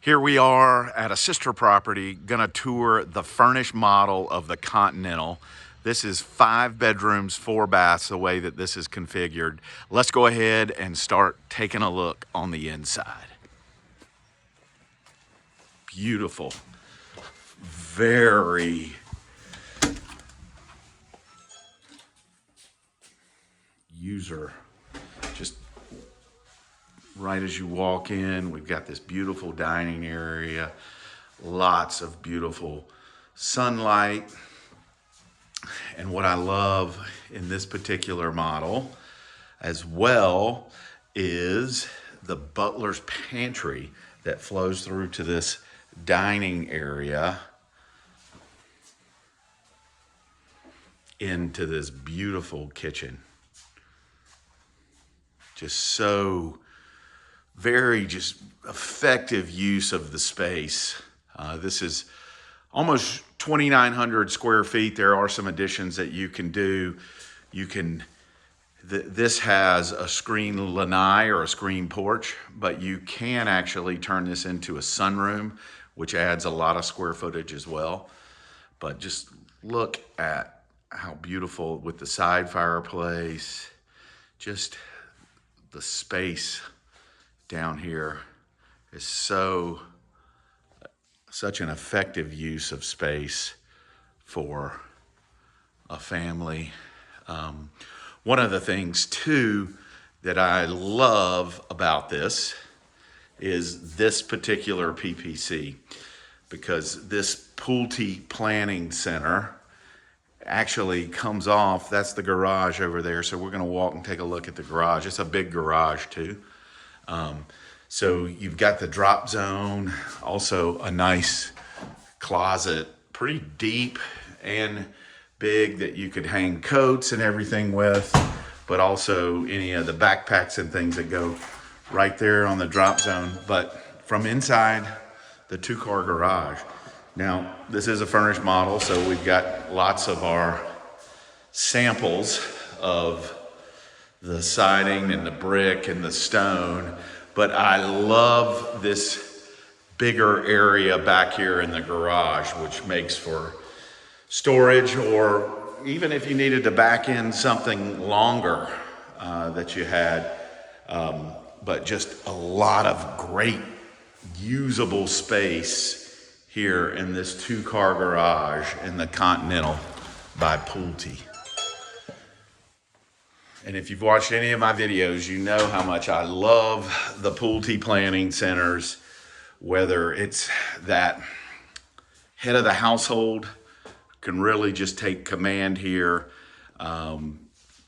Here we are at a sister property, gonna tour the furnished model of the Continental. This is 5 bedrooms, 4 baths, the way that this is configured. Let's go ahead and start taking a look on the inside. Beautiful, very user, just right as you walk in, we've got this beautiful dining area, lots of beautiful sunlight. And what I love in this particular model as well is the butler's pantry that flows through to this dining area into this beautiful kitchen. Just so very just effective use of the space. This is almost 2,900 square feet. There are some additions that you can do. This has a screen lanai or a screen porch, but you can actually turn this into a sunroom, which adds a lot of square footage as well. But just look at how beautiful with the side fireplace, just the space down here is such an effective use of space for a family. One of the things too that I love about this is this particular PPC, because this Pulte Planning Center actually comes off, that's the garage over there. So we're gonna walk and take a look at the garage. It's a big garage too. So you've got the drop zone, also a nice closet, pretty deep and big that you could hang coats and everything with, but also any of the backpacks and things that go right there on the drop zone. But from inside, the 2-car garage. Now, this is a furnished model, so we've got lots of our samples of the siding and the brick and the stone. But I love this bigger area back here in the garage, which makes for storage, or even if you needed to back in something longer that you had, but just a lot of great usable space here in this 2-car garage in the Continental by Pulte. And if you've watched any of my videos, you know how much I love the Pulte Planning Centers, whether it's that head of the household can really just take command here,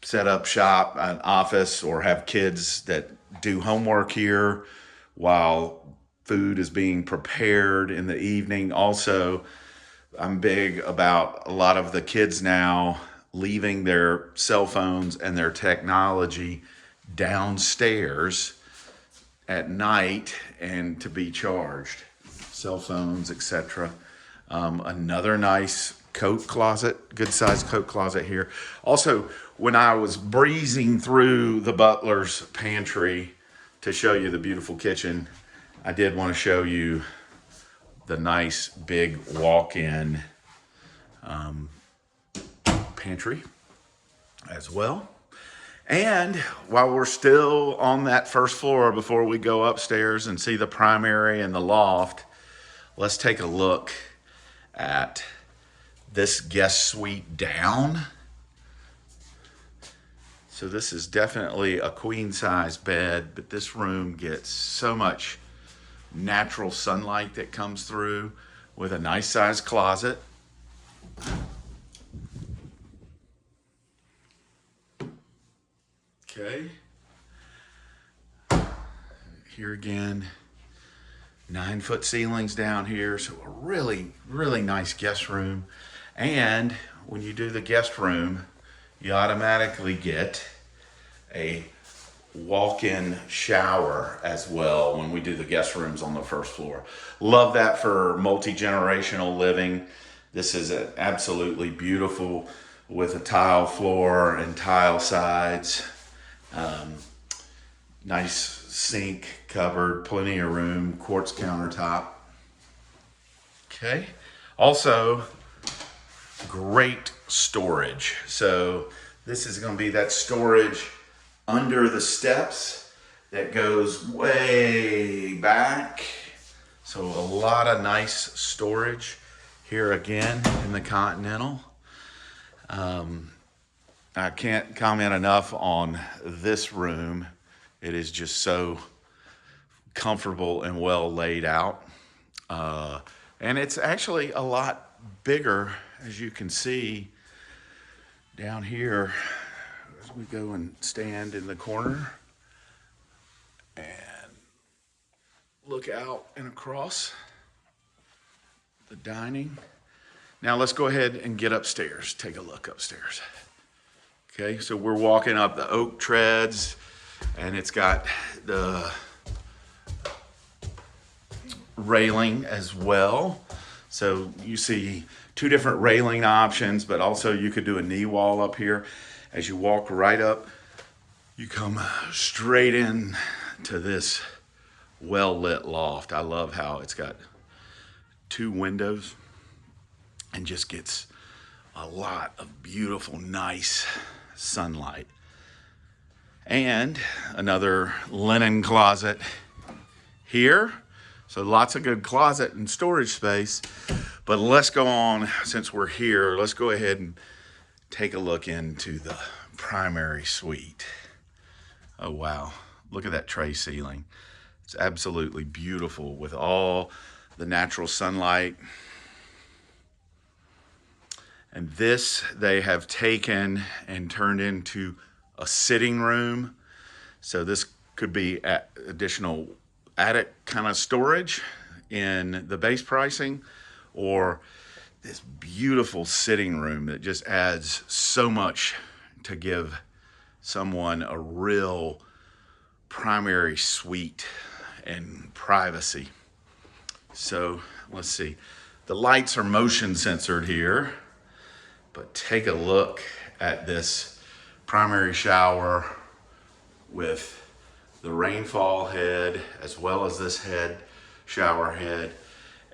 set up shop, an office, or have kids that do homework here while food is being prepared in the evening. Also, I'm big about a lot of the kids now leaving their cell phones and their technology downstairs at night and to be charged, cell phones, etc. Another nice coat closet, good sized coat closet here. Also, when I was breezing through the butler's pantry to show you the beautiful kitchen, I did want to show you the nice big walk-in pantry as well. And while we're still on that first floor, before we go upstairs and see the primary and the loft, let's take a look at this guest suite down. So this is definitely a queen size bed, but this room gets so much natural sunlight that comes through with a nice sized closet. Okay. Here again, 9-foot ceilings down here. So a really, really nice guest room. And when you do the guest room, you automatically get a walk-in shower as well when we do the guest rooms on the first floor. Love that for multi-generational living. This is absolutely beautiful with a tile floor and tile sides. Nice sink cupboard, plenty of room, quartz countertop. Okay. Also, great storage. So this is going to be that storage under the steps that goes way back. So a lot of nice storage here again in the Continental. I can't comment enough on this room. It is just so comfortable and well laid out. And it's actually a lot bigger, as you can see down here as we go and stand in the corner and look out and across the dining. Now let's go ahead and get upstairs, take a look upstairs. Okay, so we're walking up the oak treads, and it's got the railing as well. So you see two different railing options, but also you could do a knee wall up here. As you walk right up, you come straight in to this well-lit loft. I love how it's got two windows and just gets a lot of beautiful, nice sunlight. And another linen closet here. So lots of good closet and storage space. But let's go on, since we're here, let's go ahead and take a look into the primary suite. Oh wow, look at that tray ceiling. It's absolutely beautiful with all the natural sunlight. And this they have taken and turned into a sitting room. So this could be additional attic kind of storage in the base pricing, or this beautiful sitting room that just adds so much to give someone a real primary suite and privacy. So let's see. The lights are motion censored here. But take a look at this primary shower with the rainfall head, as well as this shower head,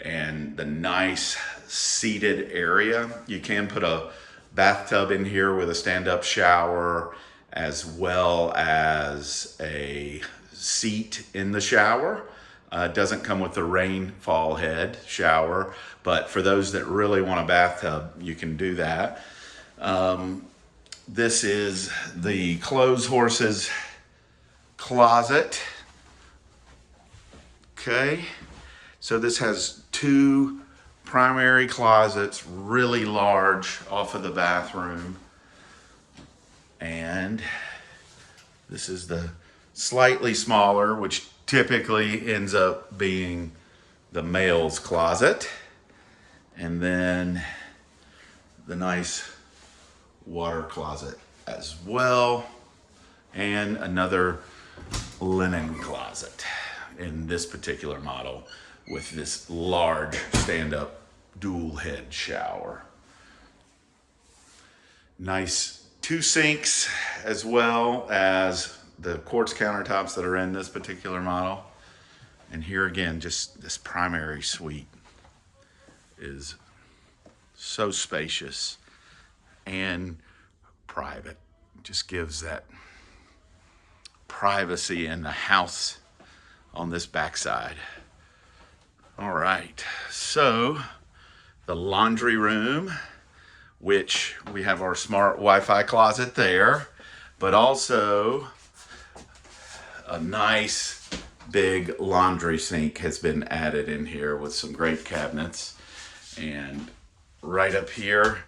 and the nice seated area. You can put a bathtub in here with a stand-up shower, as well as a seat in the shower. It doesn't come with the rainfall head shower, but for those that really want a bathtub, you can do that. This is the clothes horse's closet. Okay, so this has two primary closets, really large off of the bathroom. And this is the slightly smaller, which typically ends up being the male's closet. And then the nice water closet as well. And another linen closet in this particular model with this large stand-up dual head shower. Nice two sinks, as well as the quartz countertops that are in this particular model. And here again, just this primary suite is so spacious and private. Just gives that privacy in the house on this backside. All right, so the laundry room, which we have our smart Wi-Fi closet there, but also a nice big laundry sink has been added in here with some great cabinets. And right up here,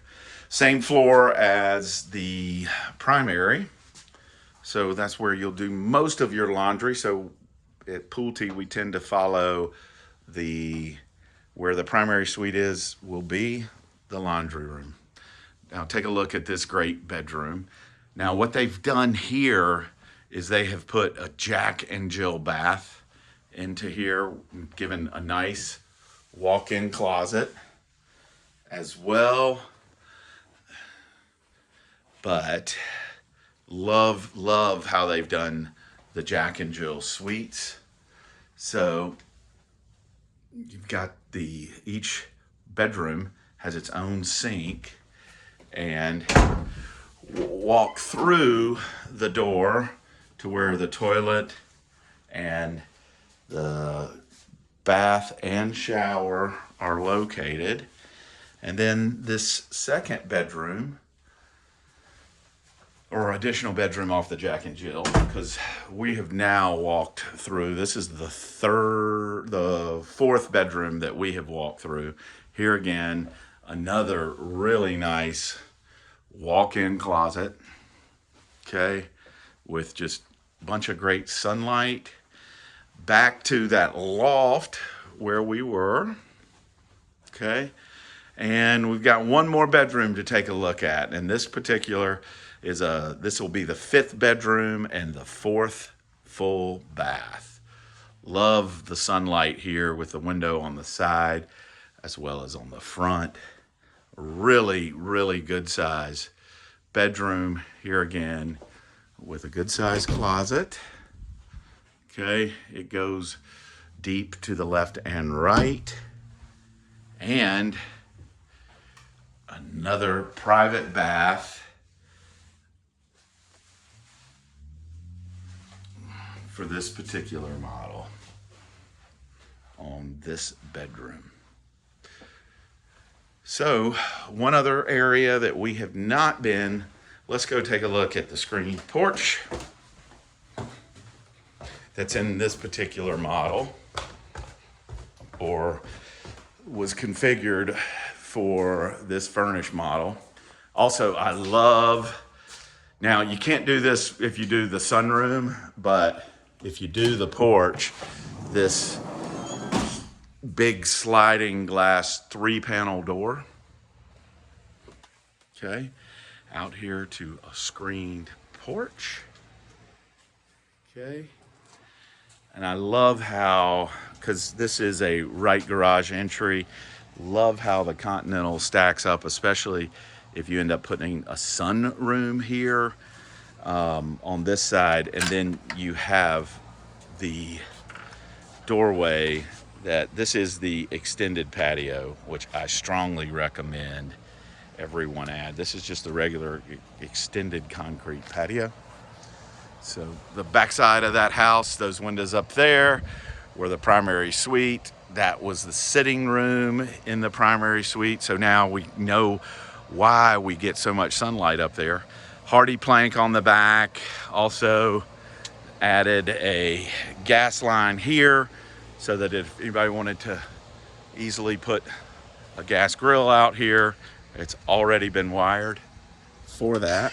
same floor as the primary. So that's where you'll do most of your laundry. So at Pulte, we tend to follow where the primary suite is will be the laundry room. Now take a look at this great bedroom. Now what they've done here is they have put a Jack and Jill bath into here, given a nice walk-in closet as well. But love how they've done the Jack and Jill suites. So you've got each bedroom has its own sink, and walk through the door to where the toilet and the bath and shower are located. And then this second bedroom, or additional bedroom off the Jack and Jill, because we have now walked through, this is the fourth bedroom that we have walked through. Here again, another really nice walk-in closet, okay, with just a bunch of great sunlight. Back to that loft where we were, okay, and we've got one more bedroom to take a look at, and this particular this will be the fifth bedroom and the fourth full bath. Love the sunlight here with the window on the side as well as on the front. Really, really good size bedroom here again with a good size closet. Okay, it goes deep to the left and right. And another private bath for this particular model on this bedroom. So one other area that we have not been, let's go take a look at the screened porch that's in this particular model, or was configured for this furnished model. Also, I love, now you can't do this if you do the sunroom, but if you do the porch, this big sliding glass 3-panel door, okay, out here to a screened porch, okay. And I love how, because this is a right garage entry, love how the Continental stacks up, especially if you end up putting a sunroom here on this side, and then you have the doorway that this is the extended patio, which I strongly recommend everyone add. This is just the regular extended concrete patio. So the backside of that house, those windows up there were the primary suite. That was the sitting room in the primary suite. So now we know why we get so much sunlight up there. Hardy plank on the back. Also added a gas line here so that if anybody wanted to easily put a gas grill out here, it's already been wired for that.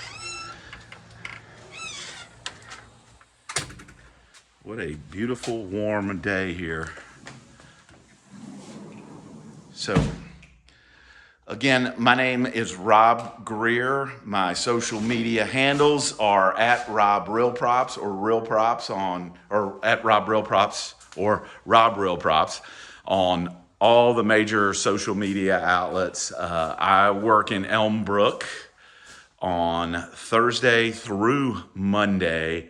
What a beautiful warm day here. So again, my name is Rob Greer. My social media handles are at Rob Real Props or Real Props on, or at Rob Real Props or Rob Real Props on all the major social media outlets. I work in Elmbrook on Thursday through Monday.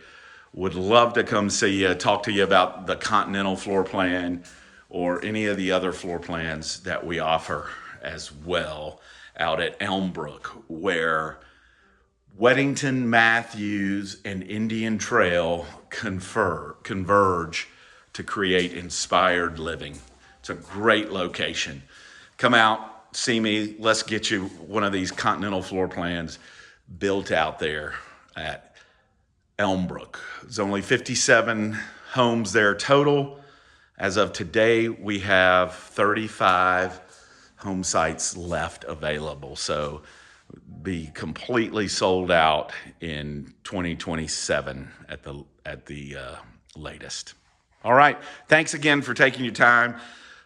Would love to come see you, talk to you about the Continental floor plan or any of the other floor plans that we offer as well out at Elmbrook, where Weddington, Matthews, and Indian Trail converge to create inspired living. It's a great location. Come out, see me, let's get you one of these Continental floor plans built out there at Elmbrook. There's only 57 homes there total. As of today, we have 35 home sites left available. So be completely sold out in 2027 at the latest. All right. Thanks again for taking your time.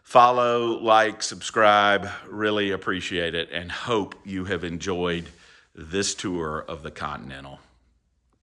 Follow, like, subscribe. Really appreciate it, and hope you have enjoyed this tour of the Continental.